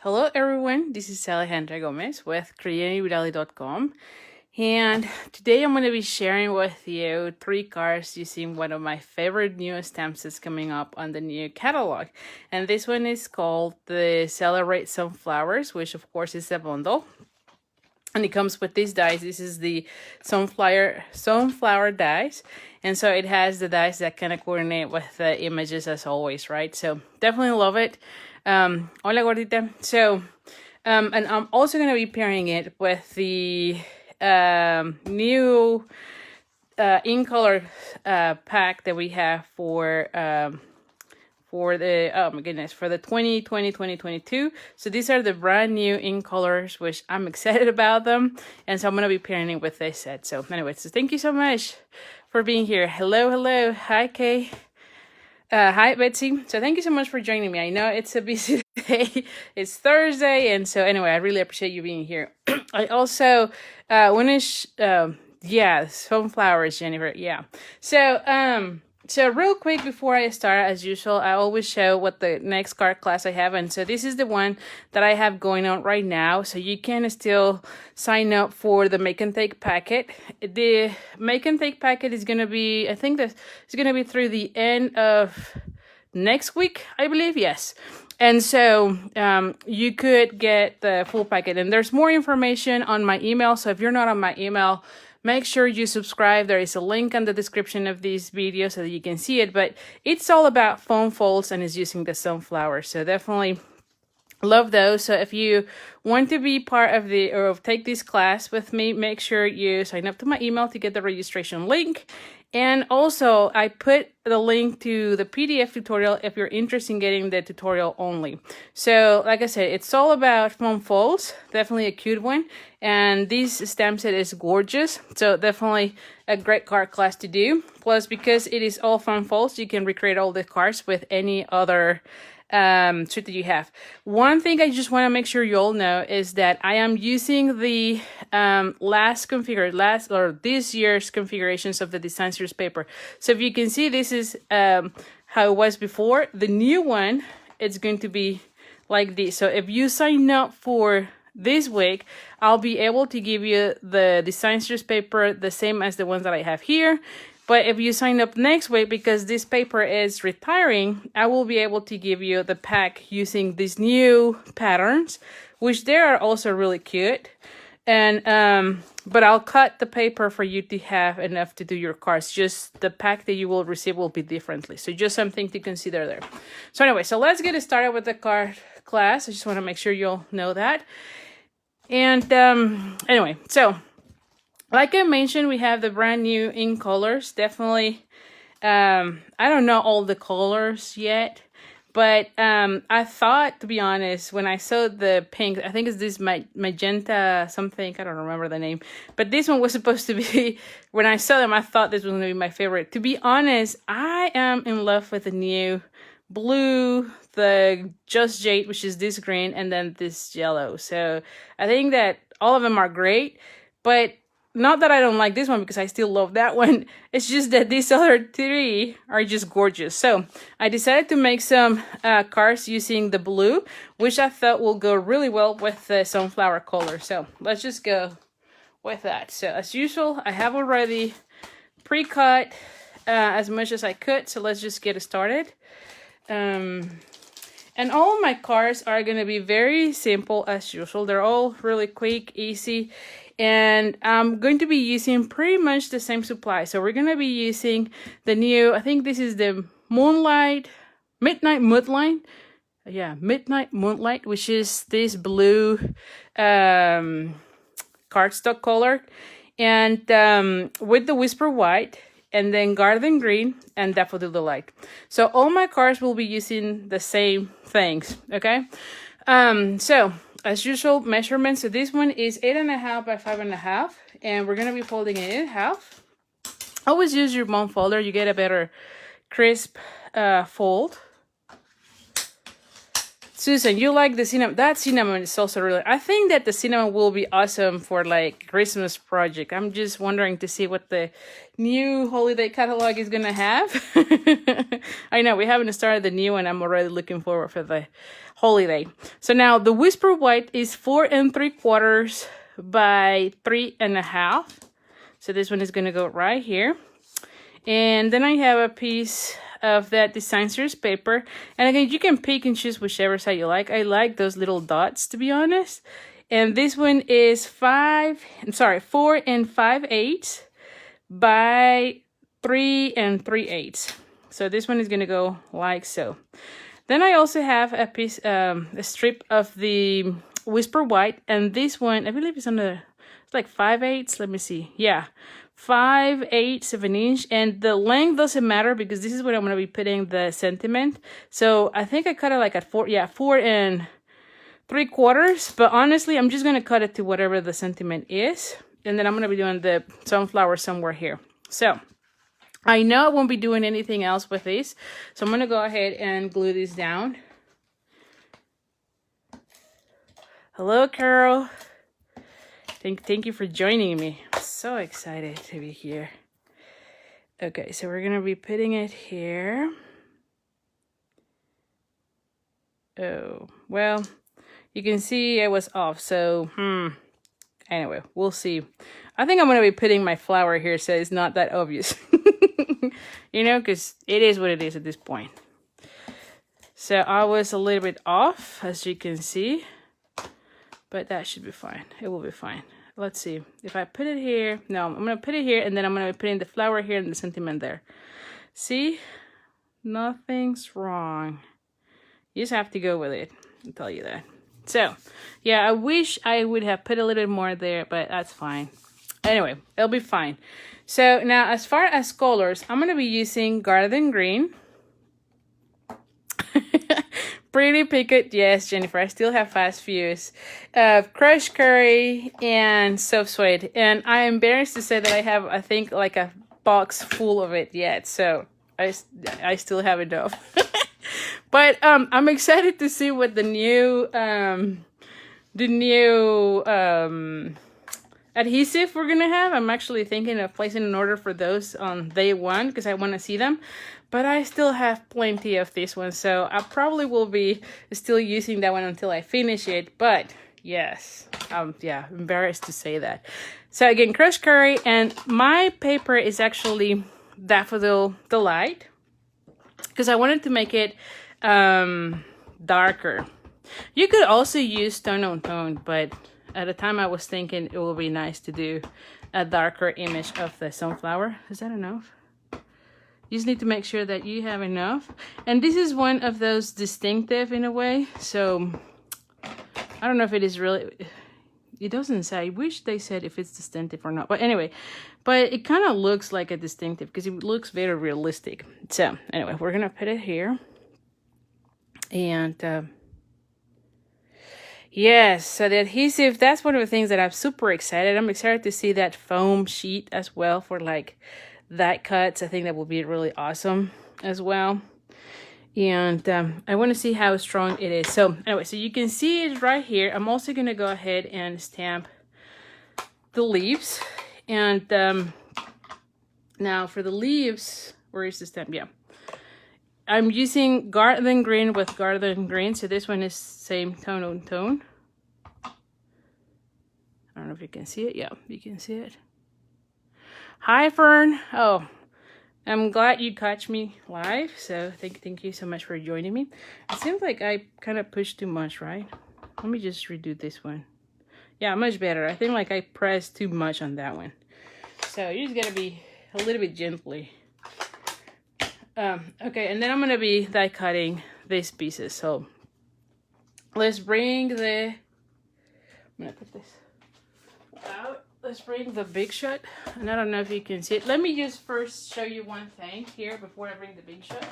Hello everyone, this is Alejandra Gomez with creatingwithali.com, and today I'm going to be sharing with you 3 cards using one of my favorite new stamps that's coming up on the new catalog. And this one is called the Celebrate Sunflowers, which of course is a bundle. And it comes with these dies. This is the sunflower dies. And so it has the dies that kind of coordinate with the images as always, right? So definitely love it. Hola gordita. So, and I'm also going to be pairing it with the new in color pack that we have for the, oh my goodness, for the 2020-2022. So these are the brand new in colors, which I'm excited about them. And so I'm going to be pairing it with this set. So anyway, so thank you so much for being here. Hello. Hi, Kay. Hi, Betsy. So thank you so much for joining me. I know it's a busy day. It's Thursday. And so anyway, I really appreciate you being here. I also want to, yeah, sunflowers, Jennifer. Yeah. So real quick before I start, as usual, I always show what the next card class I have. And so this is the one that I have going on right now. So you can still sign up for the Make and Take packet. The Make and Take packet is going to be, I think that it's going to be through the end of next week, I believe. Yes. And so you could get the full packet. And there's more information on my email. So if you're not on my email, make sure you subscribe. There is a link in the description of this video so that you can see it. But it's all about foam folds and is using the sunflower. So definitely love those. So if you want to be part of the or take this class with me, make sure you sign up to my email to get the registration link. And also, I put the link to the PDF tutorial if you're interested in getting the tutorial only. So, like I said, it's all about foam folds. Definitely a cute one. And this stamp set is gorgeous. So, definitely a great card class to do. Plus, because it is all foam folds, you can recreate all the cards with any other suit that you have. One thing I just want to make sure you all know is that I am using the this year's configurations of the Design Series paper. So if you can see, this is how it was before. The new one, it's going to be like this. So if you sign up for this week, I'll be able to give you the Design Series paper the same as the ones that I have here. But if you sign up next week, because this paper is retiring, I will be able to give you the pack using these new patterns, which they are also really cute. And but I'll cut the paper for you to have enough to do your cards. Just the pack that you will receive will be differently. So just something to consider there. So anyway, so let's get started with the card class. I just want to make sure you'll know that. And anyway, so like I mentioned, we have the brand new in colors. Definitely, I don't know all the colors yet, but I thought, to be honest, when I saw the pink, I think it's this magenta something, I don't remember the name, but this one was supposed to be, when I saw them, I thought this was going to be my favorite. To be honest, I am in love with the new blue, the Just Jade, which is this green, and then this yellow. So I think that all of them are great, but not that I don't like this one, because I still love that one. It's just that these other 3 are just gorgeous. So I decided to make some cards using the blue, which I thought will go really well with the sunflower color. So let's just go with that. So as usual, I have already pre-cut as much as I could. So let's just get started. And all of my cards are going to be very simple as usual. They're all really quick, easy. And I'm going to be using pretty much the same supply. So we're going to be using the new, I think this is the Midnight Moonlight. Yeah, Midnight Moonlight, which is this blue cardstock color. And with the Whisper White, and then Garden Green, and Daffodil Delight. So all my cards will be using the same things, okay? So as usual, measurements. So this one is 8.5 by 5.5, and we're gonna be folding it in half. Always use your bone folder. You get a better crisp fold. Susan, you like the cinnamon? That cinnamon is also really... I think that the cinnamon will be awesome for like Christmas project. I'm just wondering to see what the new holiday catalog is gonna have. I know we haven't started the new one. I'm already looking forward for the holiday. So now the Whisper White is 4 3/4 by 3 1/2. So this one is gonna go right here. And then I have a piece of that design series paper, and again you can pick and choose whichever side you like. I like those little dots, to be honest. And this one is 4 5/8 by 3 3/8. So this one is gonna go like so. Then I also have a piece, a strip of the Whisper White, and this one I believe it's it's like 5/8. Let me see. Yeah. 5/8 of an inch, and the length doesn't matter because this is what I'm going to be putting the sentiment. So I think I cut it like at 4 3/4, but honestly I'm just going to cut it to whatever the sentiment is, and then I'm going to be doing the sunflower somewhere here. So I know I won't be doing anything else with this, so I'm going to go ahead and glue this down. Hello, Carol. Thank you for joining me. I'm so excited to be here. Okay, so we're gonna be putting it here. Oh, well, you can see I was off, so anyway, we'll see. I think I'm gonna be putting my flower here so it's not that obvious. You know, because it is what it is at this point. So I was a little bit off, as you can see. But that should be fine. It will be fine. Let's see. If I put it here... No, I'm going to put it here, and then I'm going to be putting the flower here and the sentiment there. See? Nothing's wrong. You just have to go with it. I'll tell you that. So, yeah, I wish I would have put a little bit more there, but that's fine. Anyway, it'll be fine. So, now, as far as colors, I'm going to be using Garden Green. Pretty Picket, yes, Jennifer. I still have fast fuse. Crushed curry and soft suede. And I'm embarrassed to say that I have, I think, like a box full of it yet. So I still have enough. But I'm excited to see what the new adhesive we're gonna have. I'm actually thinking of placing an order for those on day one because I want to see them. But I still have plenty of this one, so I probably will be still using that one until I finish it. But yes, yeah, embarrassed to say that. So again, crushed curry, and my paper is actually Daffodil Delight because I wanted to make it darker. You could also use tone on tone, but at the time I was thinking it would be nice to do a darker image of the sunflower. Is that enough? You just need to make sure that you have enough. And this is one of those distinctive in a way. So I don't know if it is really, it doesn't say. I wish they said if it's distinctive or not. But anyway, but it kind of looks like a distinctive because it looks very realistic. So anyway, we're going to put it here. And yes, so the adhesive, that's one of the things that I'm super excited. I'm excited to see that foam sheet as well for like that cuts. I think that will be really awesome as well. And I want to see how strong it is. So anyway, so you can see it right here. I'm also going to go ahead and stamp the leaves. And now for the leaves, where is the stamp? Yeah. I'm using Garden Green with Garden Green. So this one is same tone on tone. I don't know if you can see it. Yeah, you can see it. Hi, Fern. Oh, I'm glad you catch me live. So thank you so much for joining me. It seems like I kind of pushed too much, right? Let me just redo this one. Yeah, much better. I think like I pressed too much on that one. So you just gotta be a little bit gently. Okay, and then I'm gonna be die cutting these pieces. So let's bring the, I'm gonna put this out. Let's bring the big shot, and I don't know if you can see it. Let me just first show you one thing here before I bring the big shot.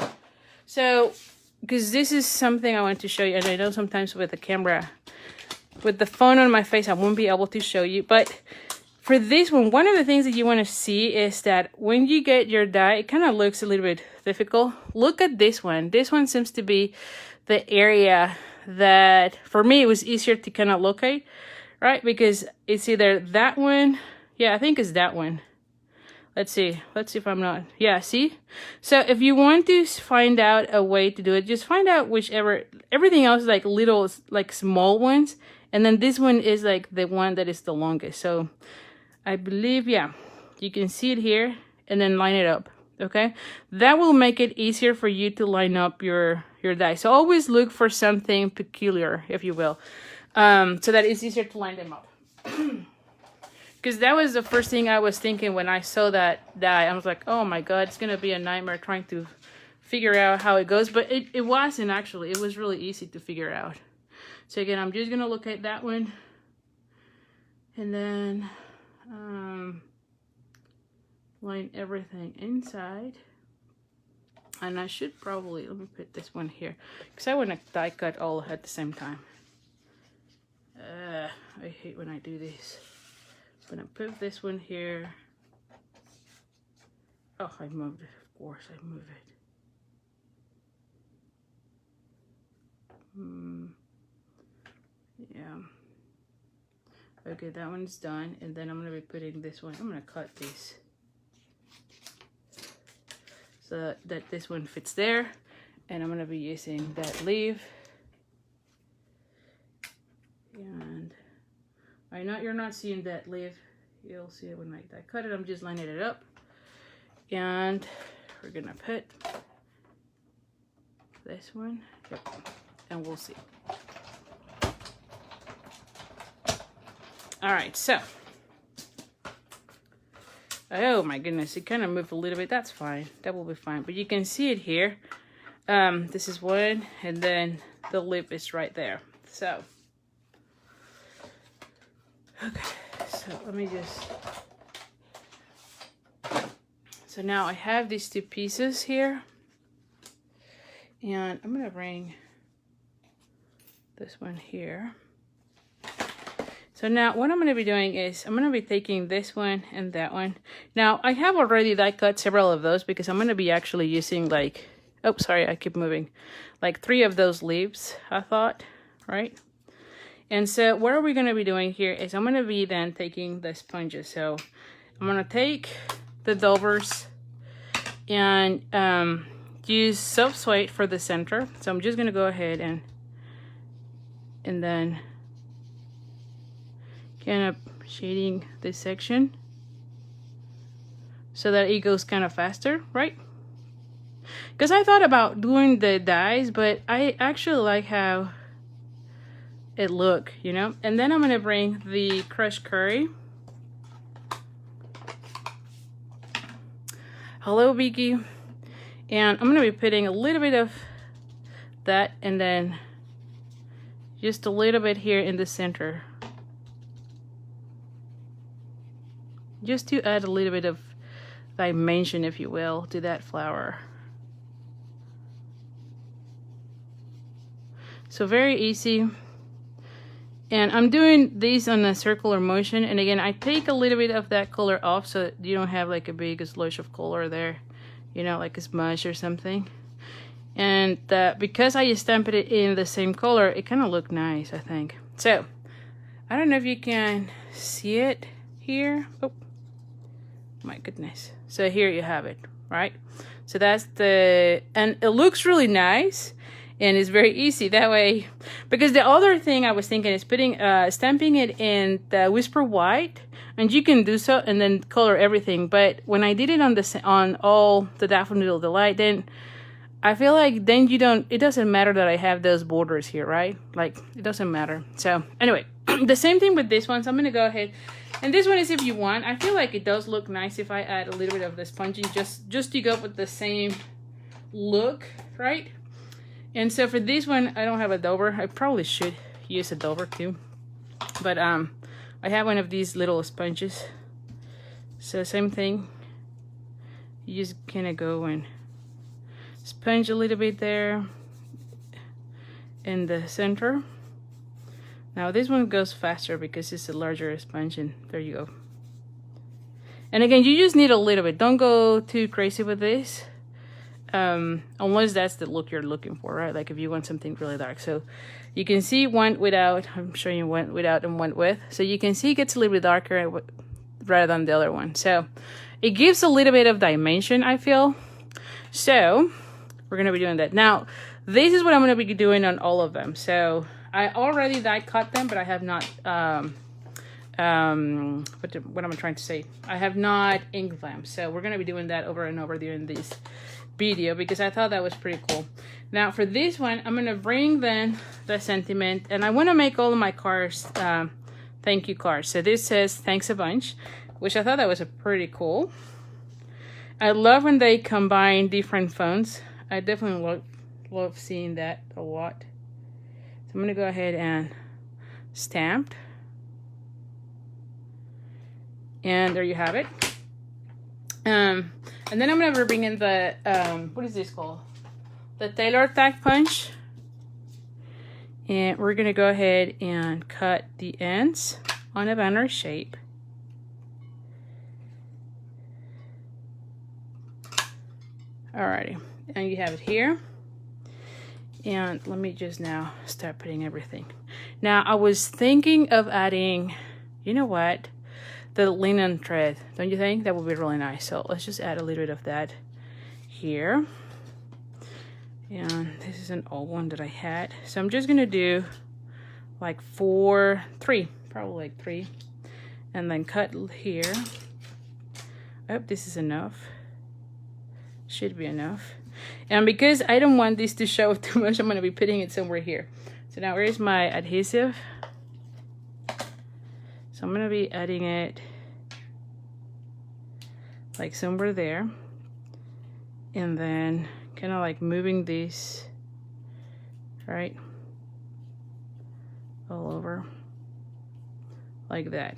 So, because this is something I want to show you, and I know sometimes with the camera, with the phone on my face, I won't be able to show you. But for this one of the things that you want to see is that when you get your die, it kind of looks a little bit difficult. Look at this one. This one seems to be the area that for me it was easier to kind of locate, right? Because it's either that one, yeah, I think it's that one. Let's see if I'm not, yeah, see? So if you want to find out a way to do it, just find out whichever, everything else is like little, like small ones. And then this one is like the one that is the longest. So I believe, yeah, you can see it here and then line it up, okay? That will make it easier for you to line up your die. So always look for something peculiar, if you will, so that it's easier to line them up. Because that was the first thing I was thinking when I saw that die. I was like, oh my God, it's going to be a nightmare trying to figure out how it goes. But it wasn't actually. It was really easy to figure out. So again, I'm just going to look at that one. And then line everything inside. And I should probably, let me put this one here. Because I want to die cut all at the same time. I hate when I do this. I'm gonna put this one here. Oh, I moved it. Of course, I move it. Yeah. Okay, that one's done. And then I'm gonna be putting this one. I'm gonna cut this so that this one fits there. And I'm gonna be using that leaf. And I know you're not seeing that leaf. You'll see it when I cut it. I'm just lining it up. And we're gonna put this one. Yep. And we'll see. All right, so. Oh my goodness, it kind of moved a little bit. That's fine. That will be fine. But you can see it here. This is one, and then the lip is right there. So. Okay, so let me just, so now I have these two pieces here, and I'm gonna bring this one here. So now what I'm gonna be doing is I'm gonna be taking this one and that one. Now I have already die cut several of those because I'm gonna be actually using like, oh sorry, I keep moving, like 3 of those leaves, I thought, right? And so what are we going to be doing here is I'm going to be then taking the sponges. So I'm going to take the Dover's and use soft suede for the center. So I'm just going to go ahead and then kind of shading this section so that it goes kind of faster, right? Because I thought about doing the dies, but I actually like how it look, you know. And then I'm gonna bring the crushed curry. Hello, Vicky. And I'm gonna be putting a little bit of that and then just a little bit here in the center, just to add a little bit of dimension, if you will, to that flower. So very easy. And I'm doing these on a circular motion. And again, I take a little bit of that color off so that you don't have like a big slush of color there, you know, like a smudge or something. And because I stamped it in the same color, it kind of looked nice, I think. So, I don't know if you can see it here. Oh, my goodness. So here you have it, right? So that's and it looks really nice. And it's very easy that way, because the other thing I was thinking is putting stamping it in the Whisper White, and you can do so and then color everything. But when I did it on all the Daffodil Delight, then I feel like then it doesn't matter that I have those borders here, right? Like it doesn't matter. So anyway, the same thing with this one. So I'm gonna go ahead, and this one is if you want. I feel like it does look nice if I add a little bit of the sponging just to go with the same look, right? And so for this one, I don't have a Dover. I probably should use a Dover too. But I have one of these little sponges. So same thing. You just kind of go and sponge a little bit there in the center. Now this one goes faster because it's a larger sponge, and there you go. And again, you just need a little bit. Don't go too crazy with this. unless that's the look you're looking for, right? Like if you want something really dark. So you can see one without, I'm showing you one without and one with. So you can see it gets a little bit darker rather than the other one. So it gives a little bit of dimension, I feel. So we're going to be doing that. Now, this is what I'm going to be doing on all of them. So I already die cut them, but I have not, what am I trying to say? I have not inked them. So we're going to be doing that over and over during this video because I thought that was pretty cool. Now for this one, I'm going to bring then the sentiment, and I want to make all of my cards thank you cards. So this says thanks a bunch, which I thought that was a pretty cool. I love when they combine different fonts. I definitely love seeing that a lot. So I'm going to go ahead and stamp. And there you have it. And then I'm going to bring in the, what is this called? The Tailor Tack Punch. And we're going to go ahead and cut the ends on a banner shape. Alrighty, and you have it here. And let me just now start putting everything. Now I was thinking of adding, you know what? The linen thread, don't you think? That would be really nice. So let's just add a little bit of that here. And this is an old one that I had. So I'm just gonna do like three, probably like 3. And then cut here. I hope this is enough. Should be enough. And because I don't want this to show too much, I'm gonna be putting it somewhere here. So now where's my adhesive? So I'm gonna be adding it like somewhere there. And then kind of like moving this, right, all over like that.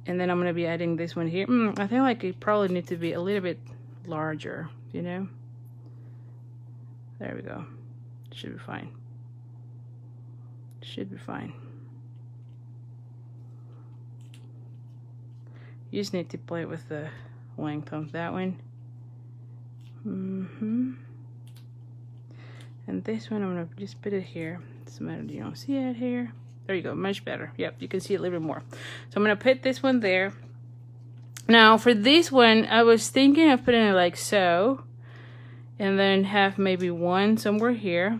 And then I'm gonna be adding this one here. I think like it probably needs to be a little bit larger, you know. There we go. Should be fine. Should be fine. You just need to play with the length of that one. And this one, I'm gonna just put it here. Doesn't matter, you don't see it here. There you go, much better. Yep, you can see it a little bit more. So I'm gonna put this one there. Now for this one, I was thinking of putting it like so, and then have maybe one somewhere here.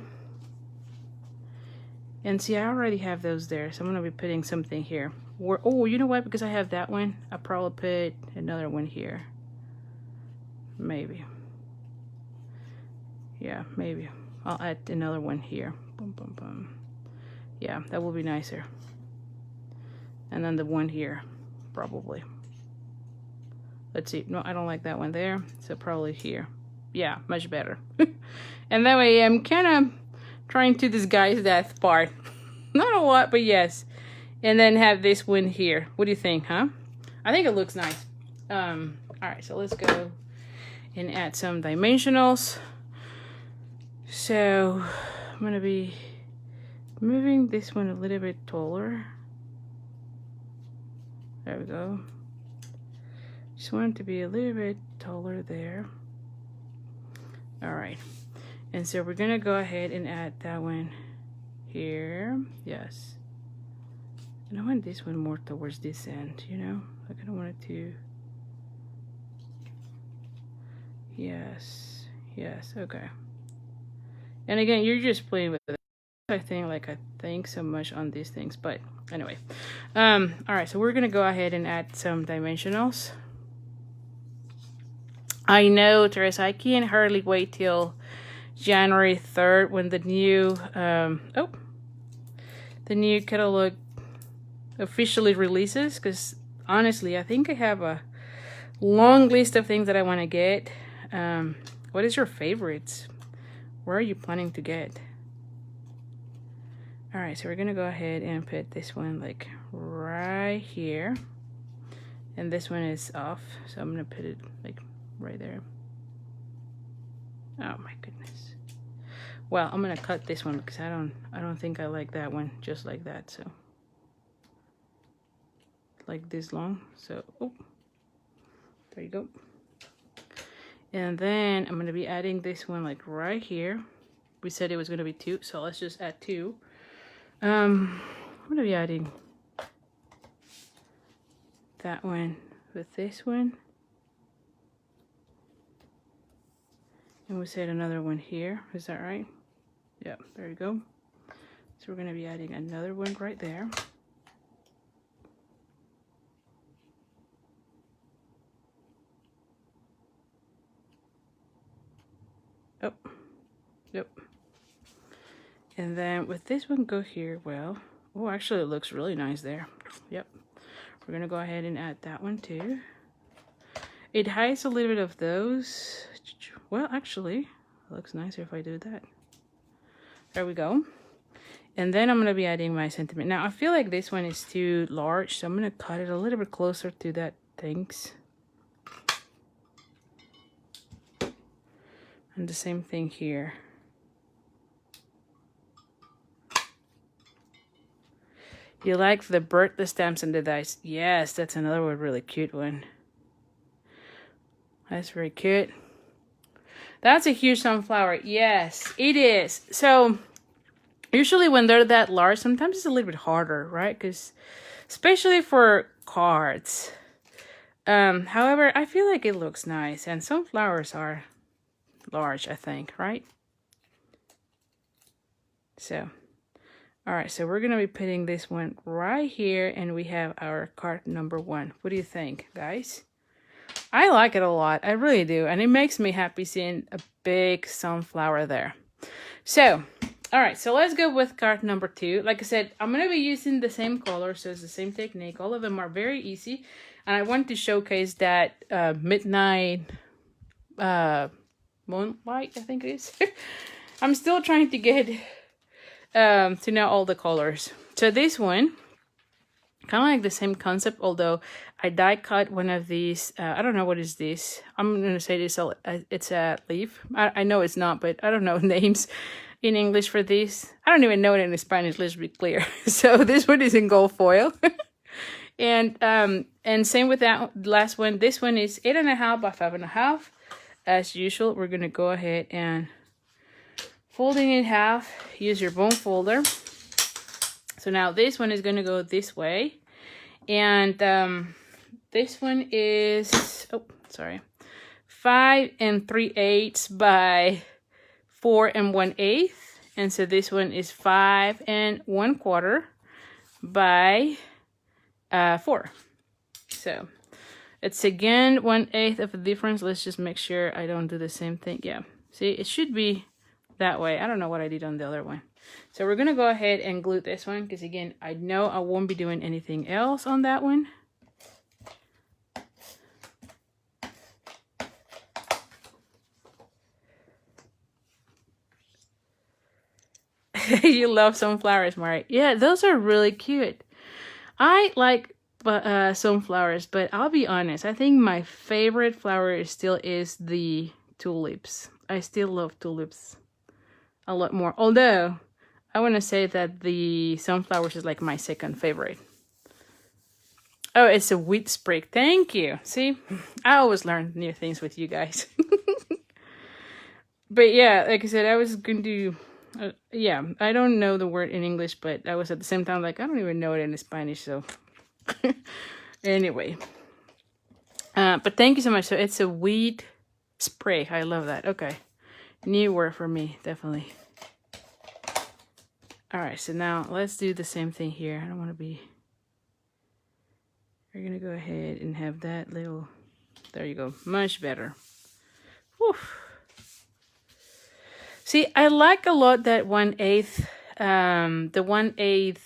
And see, I already have those there, so I'm gonna be putting something here. Oh, you know what? Because I have that one, I'll probably put another one here. Maybe. Yeah, maybe. I'll add another one here. Boom, boom, boom. Yeah, that will be nicer. And then the one here, probably. Let's see. No, I don't like that one there. So probably here. Yeah, much better. And that way I'm kind of trying to disguise that part. Not a lot, but yes. And then have this one here. What do you think, huh? I think it looks nice. All right, so let's go and add some dimensionals. So I'm gonna be moving this one a little bit taller. There we go. Just want it to be a little bit taller there. All right, and so we're gonna go ahead and add that one here. Yes. And I want this one more towards this end, you know? Like I don't want it to. Yes, yes, okay. And again, you're just playing with it. I think so much on these things, but anyway. All right, so we're gonna go ahead and add some dimensionals. I know, Teresa, I can't hardly wait till January 3rd when the new, the new catalog officially releases, because honestly, I think I have a long list of things that I want to get. What is your favorites? Where are you planning to get? All right, so we're gonna go ahead and put this one like right here, and this one is off, so I'm gonna put it like right there. Oh my goodness. Well, I'm gonna cut this one because I don't think I like that one just like that. So like this long. So oh, there you go. And then I'm going to be adding this one like right here. We said it was going to be 2, so let's just add 2. I'm going to be adding that one with this one. And we said another one here. Is that right? Yeah, there you go. So we're going to be adding another one right there. Oh, yep. And then with this one, go here. Well, oh, actually it looks really nice there. Yep. We're going to go ahead and add that one too. It hides a little bit of those. Well, actually, it looks nicer if I do that. There we go. And then I'm going to be adding my sentiment. Now, I feel like this one is too large, so I'm going to cut it a little bit closer to that things. And the same thing here. You like the bird, the stamps, and the dice? Yes, that's another one, really cute one. That's very cute. That's a huge sunflower. Yes, it is. So usually when they're that large, sometimes it's a little bit harder, right? Because especially for cards. However, I feel like it looks nice, and sunflowers are large, I think, right? So, all right, so we're gonna be putting this one right here, and we have our card number 1. What do you think, guys? I like it a lot. I really do. And it makes me happy seeing a big sunflower there. So, all right. So let's go with card number 2. Like I said, I'm going to be using the same color. So it's the same technique. All of them are very easy. And I want to showcase that midnight moonlight, I think it is. I'm still trying to get to know all the colors. So this one, kind of like the same concept, although I die cut one of these. I don't know what is this. I'm going to say this, it's a leaf. I know it's not, but I don't know names in English for this. I don't even know it in Spanish, let's be clear. So this one is in gold foil. And same with that last one. This one is 8.5 by 5.5. As usual, we're going to go ahead and folding it in half. Use your bone folder. So now this one is going to go this way. And this one is, 5 3/8 by 4 1/8. And so this one is 5 1/4 by 4. So it's again 1/8 of a difference. Let's just make sure I don't do the same thing. Yeah, see, it should be that way. I don't know what I did on the other one. So we're gonna go ahead and glue this one, because again, I know I won't be doing anything else on that one. You love sunflowers, Mari. Yeah, those are really cute. I like sunflowers, but I'll be honest, I think my favorite flower still is the tulips. I still love tulips a lot more. Although, I want to say that the sunflowers is like my second favorite. Oh, it's a wheat sprig. Thank you. See, I always learn new things with you guys. But yeah, like I said, I was going to... yeah, I don't know the word in English, but I was at the same time like, I don't even know it in Spanish, so... Anyway. But thank you so much. So it's a wheat spray. I love that. Okay. New word for me, definitely. Alright, so now let's do the same thing here. I don't want to be... We're going to go ahead and have that little... There you go. Much better. Whew. See, I like a lot that 1/8, the 1/8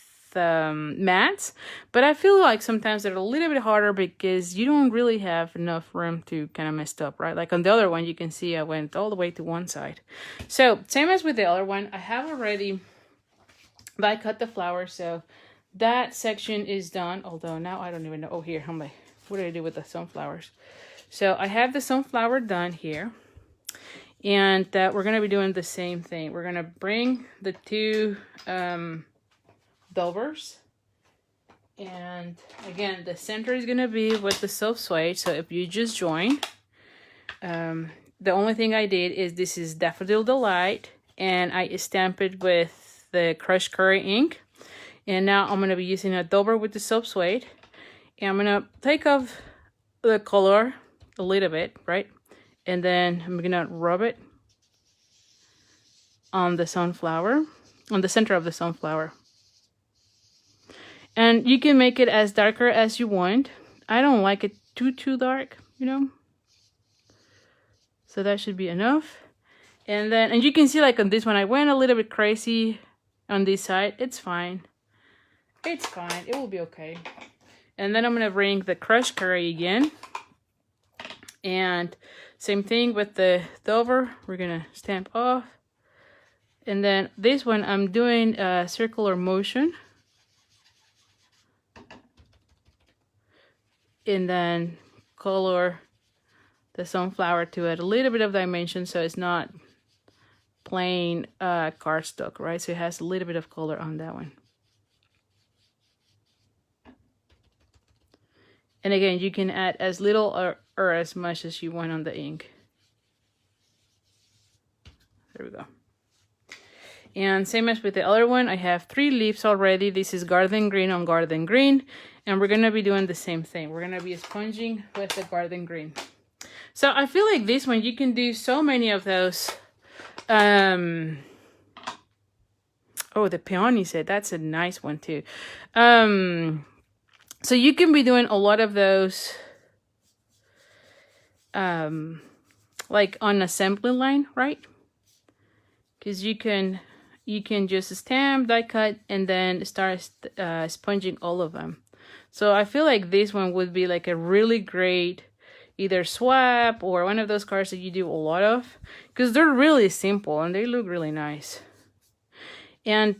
mats, but I feel like sometimes they're a little bit harder because you don't really have enough room to kind of mess up, right? Like on the other one, you can see I went all the way to one side. So same as with the other one, I have already die cut the flower, so that section is done. Although now I don't even know. Oh, here, what did I do with the sunflowers? So I have the sunflower done here. And we're going to be doing the same thing. We're going to bring the two dovers. And again, the center is going to be with the self sway. So if you just join, the only thing I did is this is Daffodil Delight, and I stamped it with the crushed curry ink. And now I'm going to be using a dauber with the soap suede. And I'm going to take off the color a little bit, right? And then I'm going to rub it on the sunflower, on the center of the sunflower. And you can make it as darker as you want. I don't like it too dark, you know. So that should be enough. And then, and you can see like on this one, I went a little bit crazy on this side. It's fine. It's fine. It will be okay. And then I'm going to bring the crushed curry again. And same thing with the dauber. We're going to stamp off. And then this one, I'm doing a circular motion. And then color the sunflower to add a little bit of dimension so it's not plain cardstock, right? So it has a little bit of color on that one. And again, you can add as little or as much as you want on the ink. There we go. And same as with the other one, I have 3 leaves already. This is garden green on garden green. And we're going to be doing the same thing. We're going to be sponging with the garden green. So I feel like this one, you can do so many of those. Oh, the peony set. That's a nice one too. So you can be doing a lot of those like on assembly line, right? Because you can just stamp, die cut, and then start sponging all of them. So I feel like this one would be like a really great either swap or one of those cards that you do a lot of, because they're really simple and they look really nice. And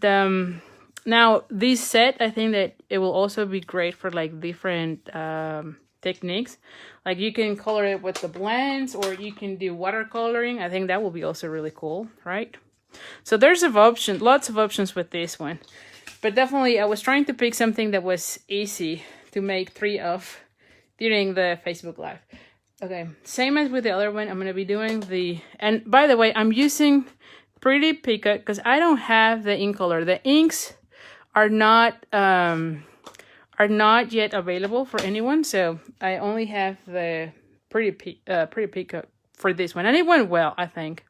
now this set, I think that it will also be great for like different techniques. Like you can color it with the blends, or you can do watercoloring. I think that will be also really cool, right? So there's lots of options with this one. But definitely I was trying to pick something that was easy to make 3 of during the Facebook Live. Okay, same as with the other one, I'm going to be doing the... And by the way, I'm using Pretty Pica because I don't have the ink color. The inks are not yet available for anyone, so I only have the Pretty Pica for this one. And it went well, I think.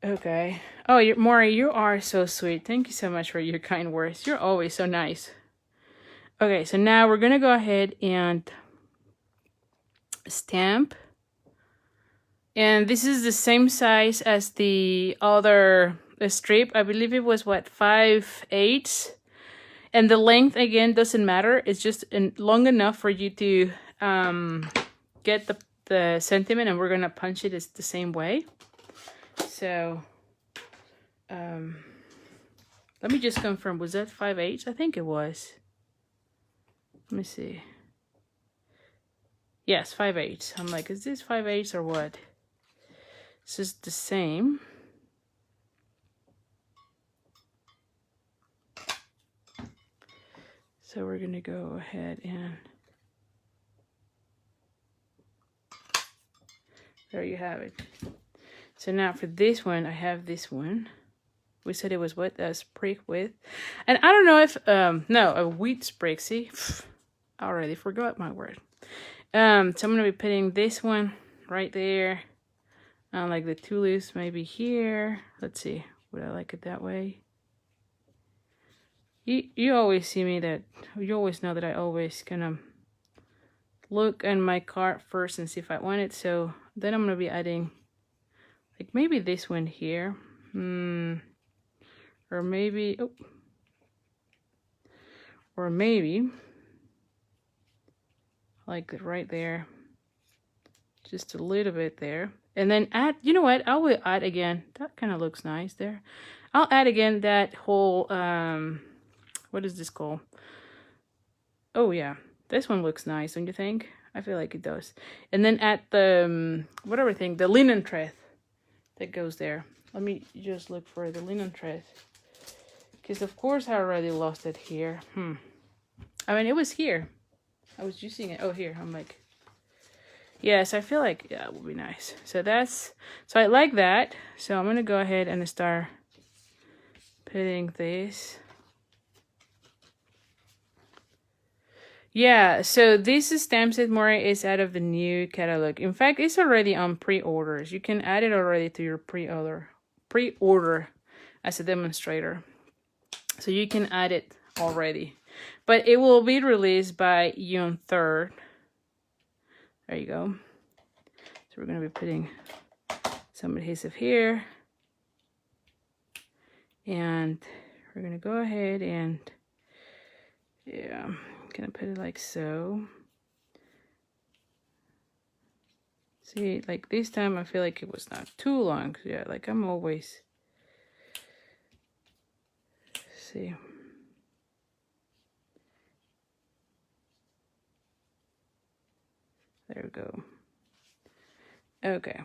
Okay. Oh, Maury, you are so sweet. Thank you so much for your kind words. You're always so nice. Okay, so now we're going to go ahead and stamp. And this is the same size as the other strip. I believe it was, what, 5/8? And the length, again, doesn't matter. It's just long enough for you to get the sentiment, and we're going to punch it the same way. So, let me just confirm. Was that 5/8? I think it was. Let me see. Yes, 5/8. I'm like, is this 5/8 or what? This is the same. So we're going to go ahead and... There you have it. So now for this one, I have this one. We said it was what? A sprig width. And I don't know if... no, a wheat sprig. See? I already forgot my word. So I'm going to be putting this one right there. Like the 2 leaves maybe here. Let's see. Would I like it that way? You always see me that... You always know that I always kind of look at my card first and see if I want it. So then I'm going to be adding... Like maybe this one here. Or maybe... Oh. Or maybe... Like right there. Just a little bit there. And then add... You know what? I will add again. That kind of looks nice there. I'll add again that whole... what is this called? Oh, yeah. This one looks nice, don't you think? I feel like it does. And then add the... whatever thing. The linen thread. That goes there. Let me just look for the linen thread. Because of course I already lost it here. I mean, it was here. I was using it. Oh, here. I'm like... Yes, I feel like, yeah, it would be nice. So so I like that. So I'm going to go ahead and start putting this. Yeah, so this stamp set more is out of the new catalog. In fact, it's already on pre-orders. You can add it already to your pre-order as a demonstrator. So you can add it already. But it will be released by June 3rd. There you go. So we're going to be putting some adhesive here. And we're going to go ahead and, yeah, I'm going to put it like so. See, like this time I feel like it was not too long. Yeah, like I'm always, see. There we go. Okay.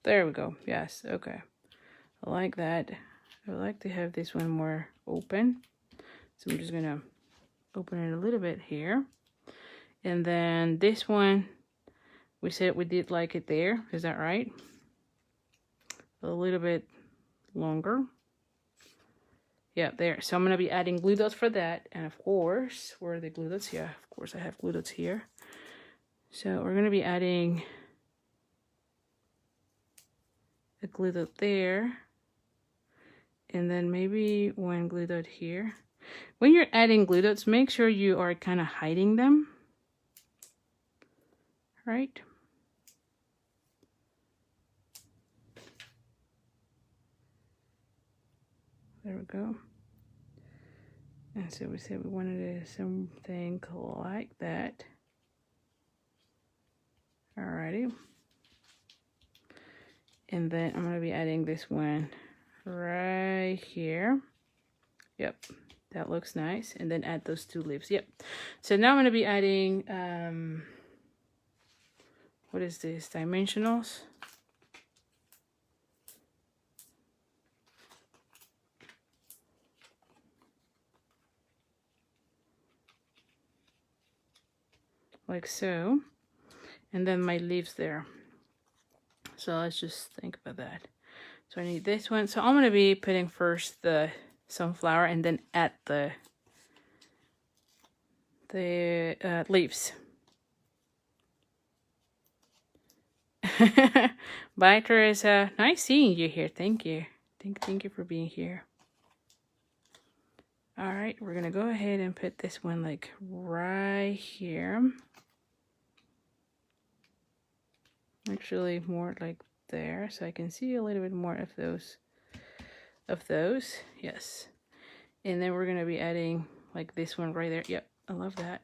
There we go. Yes, okay. I like that. I would like to have this one more open. So I'm just gonna open it a little bit here. And then this one, we said we did like it there. Is that right? A little bit longer. Yeah, there. So I'm gonna be adding glue dots for that. And of course, where are the glue dots? Yeah, of course I have glue dots here. So we're gonna be adding a glue dot there. And then maybe one glue dot here. When you're adding glue dots, make sure you are kind of hiding them. Right? There we go. And so we said we wanted something like that. Alrighty. And then I'm going to be adding this one right here. Yep, that looks nice. And then add those two leaves. Yep. So now I'm going to be adding, what is this? Dimensionals. Like so. And then my leaves there. So let's just think about that. So I need this one. So I'm going to be putting first the sunflower and then add the leaves. Bye, Teresa. Nice seeing you here. Thank you. Thank you for being here. All right, we're going to go ahead and put this one like right here. Actually, more like there, so I can see a little bit more of those. Yes. And then we're going to be adding like this one right there. Yep, I love that.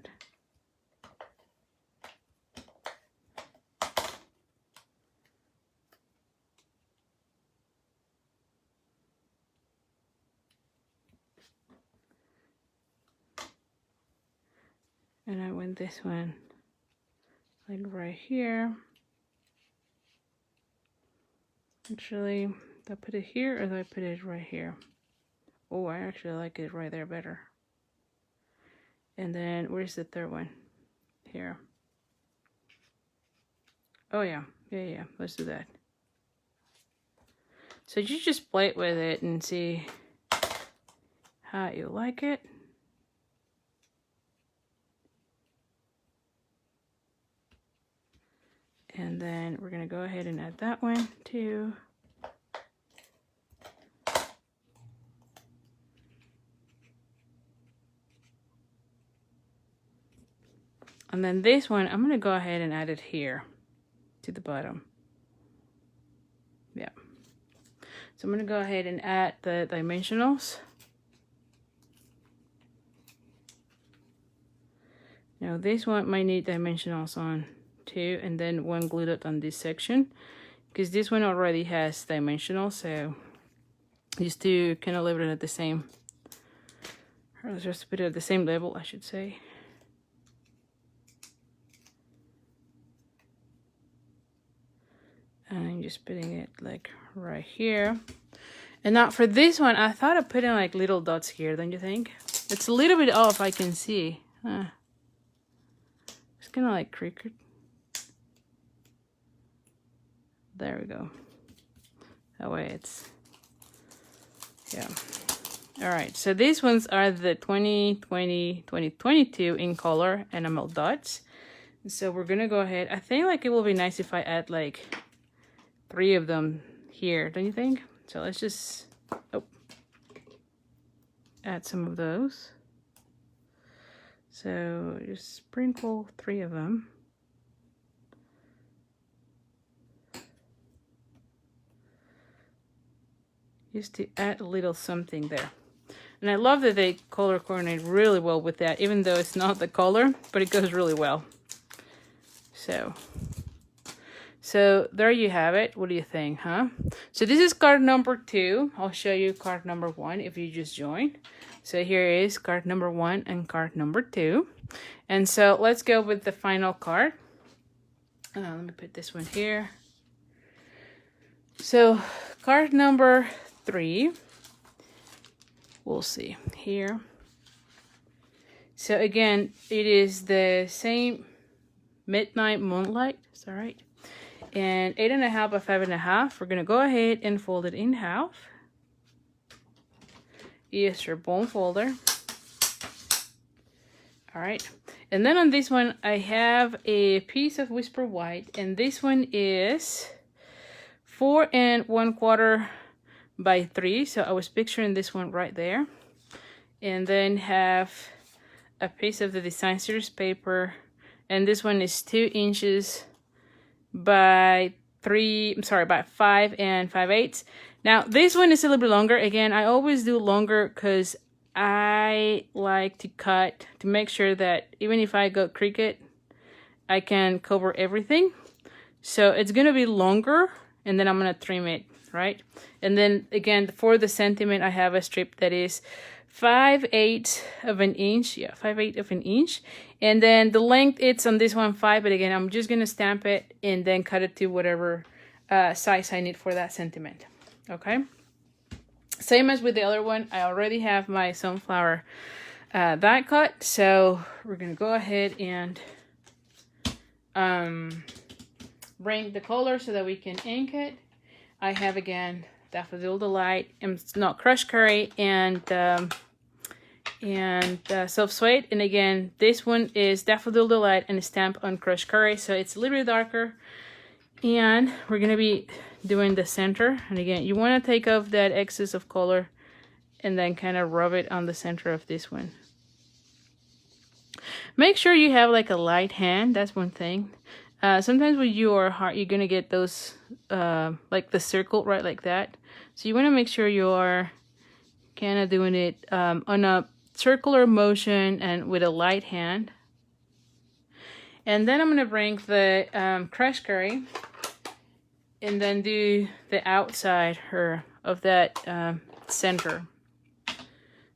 And I went this one like right here. Actually, did I put it here or did I put it right here? Oh, I actually like it right there better. And then where's the third one? Here. Oh yeah, yeah. Let's do that. So you just play with it and see how you like it. And then we're going to go ahead and add that one too. And then this one, I'm going to go ahead and add it here to the bottom. Yeah. So I'm going to go ahead and add the dimensionals. Now this one might need dimensionals on too, and then one glue dot on this section, because this one already has dimensionals, so just to kind of leave it at the same, or just put it at the same level, I should say. And I'm just putting it like right here. And now for this one, I thought of putting like little dots here, don't you think? It's a little bit off, I can see. It's kind of like crooked. There we go. That way it's, yeah. All right, so these ones are the 2020, 2022 in color enamel dots. So we're gonna go ahead. I think like it will be nice if I add like 3 of them here, don't you think? So let's just add some of those. So just sprinkle 3 of them. Just to add a little something there. And I love that they color coordinate really well with that, even though it's not the color, but it goes really well. So there you have it. What do you think, huh? So this is card number 2. I'll show you card number 1 if you just joined. So here is card number 1 and card number 2. And so let's go with the final card. Let me put this one here. So card number 3. We'll see here. So again, it is the same Midnight Moonlight. Is that right? And 8.5 by 5.5. We're gonna go ahead and fold it in half. Here's your bone folder. All right. And then on this one, I have a piece of Whisper White, and this one is 4 1/4 by 3. So I was picturing this one right there. And then have a piece of the Design Series paper, and this one is 2 inches by 5 5/8. Now this one is a little bit longer. Again, I always do longer because I like to cut to make sure that even if I go Cricut, I can cover everything. So it's gonna be longer, and then I'm gonna trim it, right? And then again, for the sentiment, I have a strip that is 5/8 of an inch. Yeah, 5/8 of an inch. And then the length, it's on this one 5, but again, I'm just gonna stamp it and then cut it to whatever size I need for that sentiment. Okay. Same as with the other one, I already have my sunflower die cut. So we're gonna go ahead and bring the color so that we can ink it. I have again Daffodil Delight, and it's not Crushed Curry, and Self Suede. And again, this one is Daffodil Delight and stamped on Crushed Curry, so it's a little bit darker. And we're gonna be doing the center. And again, you want to take off that excess of color and then kind of rub it on the center of this one. Make sure you have like a light hand. That's one thing. Sometimes when you are hard, you're gonna get those like the circle right like that. So you want to make sure you are kind of doing it on a circular motion and with a light hand. And then I'm gonna bring the Crushed Curry and then do the outside of that center.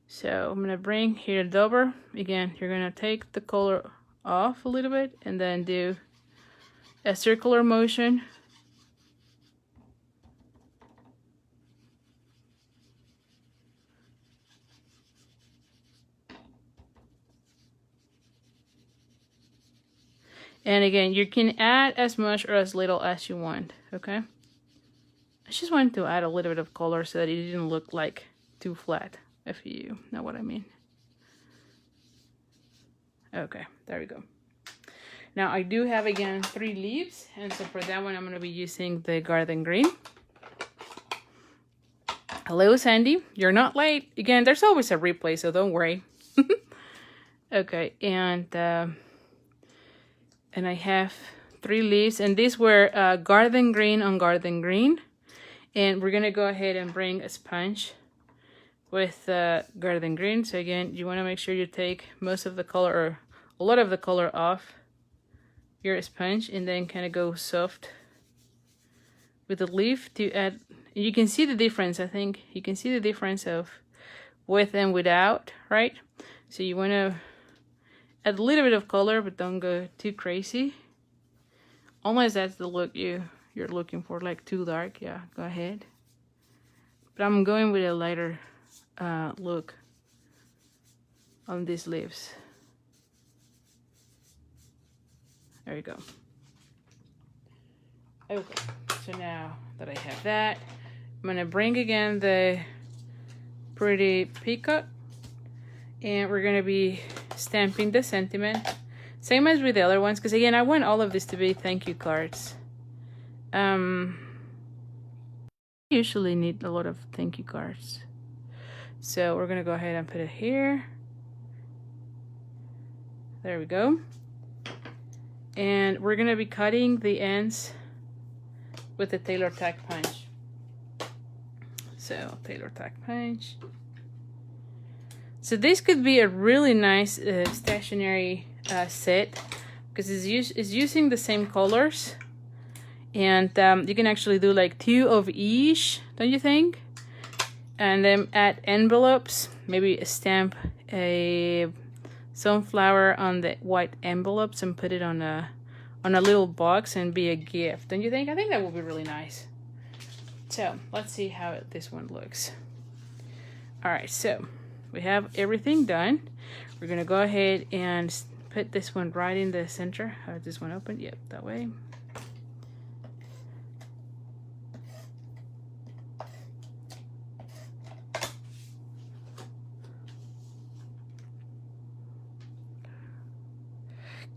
So I'm gonna bring here the dauber. Again, you're gonna take the color off a little bit and then do a circular motion. And again, you can add as much or as little as you want, okay? I just wanted to add a little bit of color so that it didn't look like too flat, if you know what I mean. Okay, there we go. Now I do have, again, 3 leaves, and so for that one, I'm gonna be using the Garden Green. Hello, Sandy. You're not late. Again, there's always a replay, so don't worry. Okay, and I have 3 leaves, and these were Garden Green on Garden Green. And we're gonna go ahead and bring a sponge with Garden Green. So again, you wanna make sure you take most of the color, or a lot of the color off your sponge, and then kind of go soft with the leaf to add. You can see the difference. I think you can see the difference of with and without, right? So you wanna add a little bit of color, but don't go too crazy. Unless that's the look you're looking for, like too dark, yeah, go ahead. But I'm going with a lighter look on these leaves. There you go. Okay, so now that I have that, I'm gonna bring again the pretty peacock, and we're gonna be stamping the sentiment. Same as with the other ones, because again, I want all of this to be thank you cards. I usually need a lot of thank you cards. So we're gonna go ahead and put it here. There we go. And we're gonna be cutting the ends with the tailor tack punch. So tailor tack punch. So this could be a really nice stationery set, because it's using the same colors, and you can actually do like 2 of each, don't you think? And then add envelopes, maybe stamp a sunflower on the white envelopes and put it on a little box and be a gift, don't you think? I think that would be really nice. So let's see how this one looks. All right, so we have everything done. We're gonna go ahead and put this one right in the center. How is this one open? Yep, that way.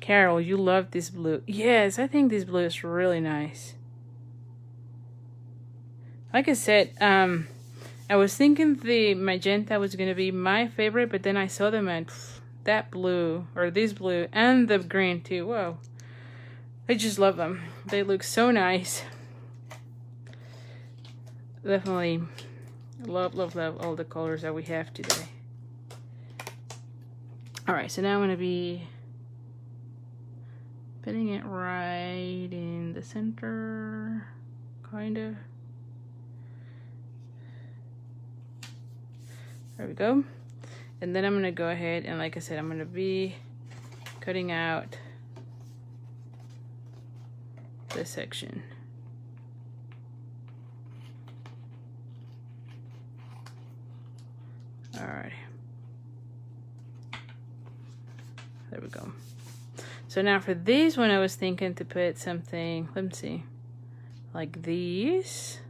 Carol, you love this blue. Yes, I think this blue is really nice. Like I said, I was thinking the magenta was going to be my favorite, but then I saw them and that blue, or this blue, and the green too. Whoa. I just love them. They look so nice. Definitely love, love, love all the colors that we have today. Alright, so now I'm going to be putting it right in the center, kind of. There we go. And then I'm going to go ahead and, like I said, I'm going to be cutting out this section. Alright. There we go. So now for this one, I was thinking to put something, let me see, like these.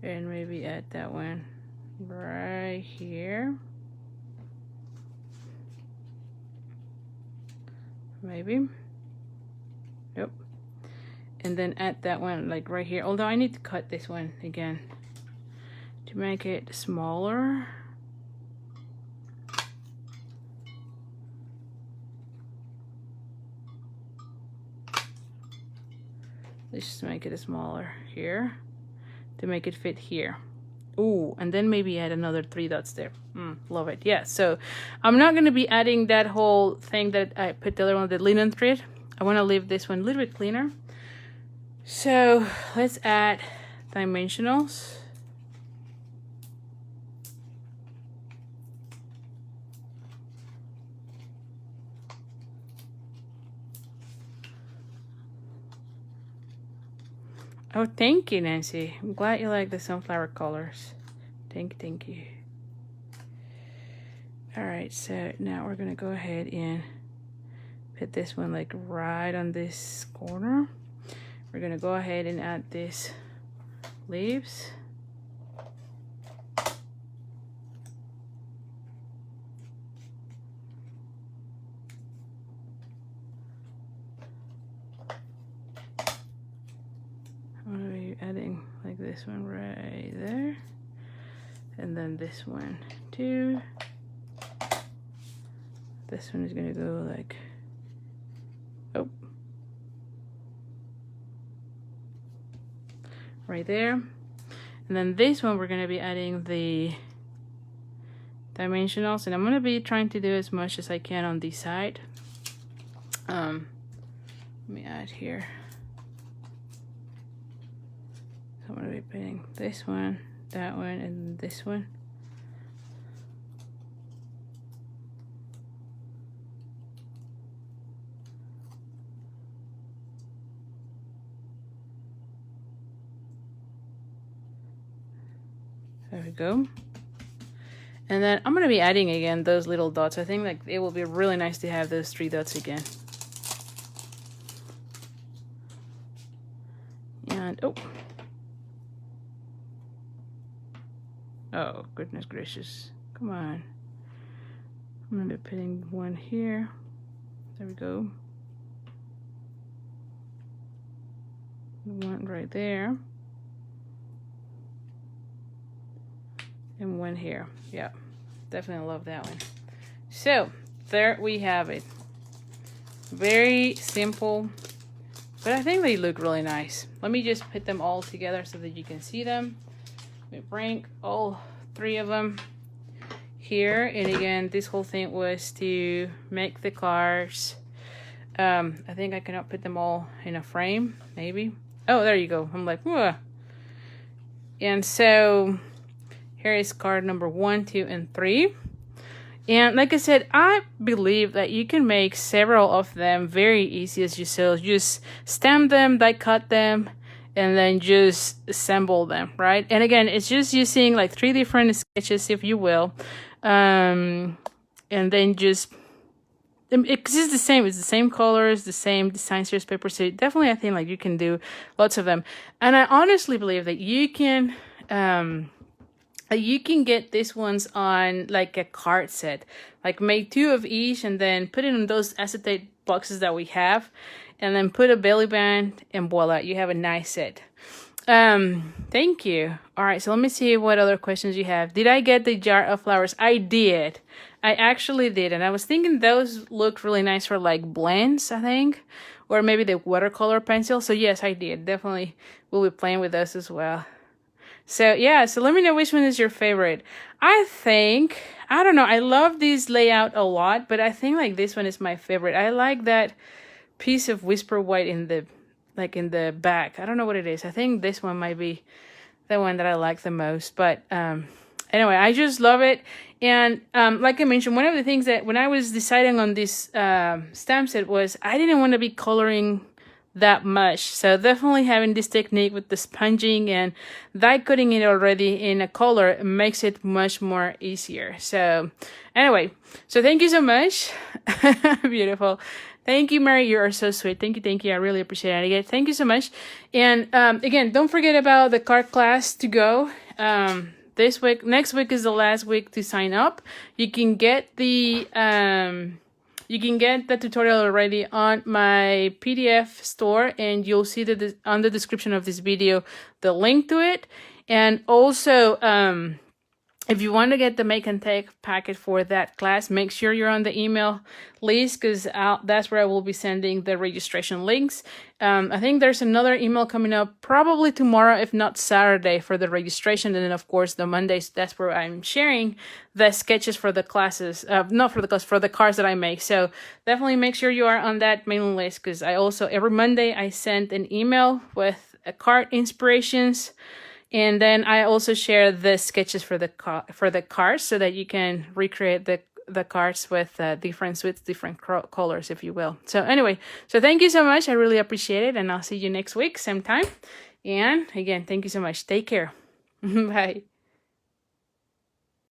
And maybe add that one right here. Maybe. Yep. And then add that one like right here. Although I need to cut this one again to make it smaller. Let's just make it smaller here to make it fit here. Ooh, and then maybe add another 3 dots there. Love it. Yeah, so I'm not going to be adding that whole thing that I put the other one, the linen thread. I want to leave this one a little bit cleaner. So let's add dimensionals. Oh, thank you, Nancy. I'm glad you like the sunflower colors. Thank you. All right, so now we're gonna go ahead and put this one like right on this corner. We're gonna go ahead and add these leaves. I'm gonna be adding like this one right there, and then this one too. This one is gonna go like, oh, right there. And then this one we're gonna be adding the dimensionals, and I'm gonna be trying to do as much as I can on this side. Let me add here. So I'm gonna be putting this one, that one, and this one. There we go. And then I'm going to be adding again those little dots. I think like it will be really nice to have those 3 dots again. And oh goodness gracious, come on. I'm going to be putting one here. There we go. One right there. And one here. Yeah, definitely love that one. So there we have it. Very simple, but I think they look really nice. Let me just put them all together so that you can see them. We bring all 3 of them here, and again, this whole thing was to make the cards. I think I cannot put them all in a frame, maybe. Oh, there you go. I'm like, whoa. And so here is card number 1, 2, and 3. And like I said, I believe that you can make several of them very easy as you so. Just stamp them, die cut them, and then just assemble them, right? And again, it's just using like 3 different sketches, if you will. And then just, it's just the same. It's the same colors, the same design series paper. So definitely, I think like you can do lots of them. And I honestly believe that you can get these ones on like a card set, like make 2 of each and then put it in those acetate boxes that we have, and then put a belly band, and voila, you have a nice set. Thank you. All right, so let me see what other questions you have. Did I get the jar of flowers? I did. I actually did, and I was thinking those look really nice for like blends, I think, or maybe the watercolor pencil. So yes, I did. Definitely will be playing with those as well. So yeah, so let me know which one is your favorite. I think, I don't know, I love this layout a lot, but I think like this one is my favorite. I like that piece of whisper white in the back. I don't know what it is. I think this one might be the one that I like the most. But anyway, I just love it. And like I mentioned, one of the things that when I was deciding on this stamp set was I didn't want to be coloring that much. So definitely having this technique with the sponging and die cutting it already in a color makes it much more easier. So anyway, so thank you so much. Beautiful. Thank you, Mary. You are so sweet. Thank you. Thank you. I really appreciate it. Again, thank you so much. And again, don't forget about the card class to go. This week, next week is the last week to sign up. You can get the tutorial already on my PDF store, and you'll see on the description of this video the link to it. And also, if you want to get the Make and Take packet for that class, make sure you're on the email list, because that's where I will be sending the registration links. I think there's another email coming up probably tomorrow, if not Saturday, for the registration. And then, of course, the Mondays, that's where I'm sharing the sketches for the classes, not for the class, for the cards that I make. So definitely make sure you are on that mailing list, because I also, every Monday, I send an email with card inspirations. And then I also share the sketches for the cards so that you can recreate the cards with different colors, if you will. So anyway, so thank you so much. I really appreciate it. And I'll see you next week, same time. And again, thank you so much. Take care. Bye.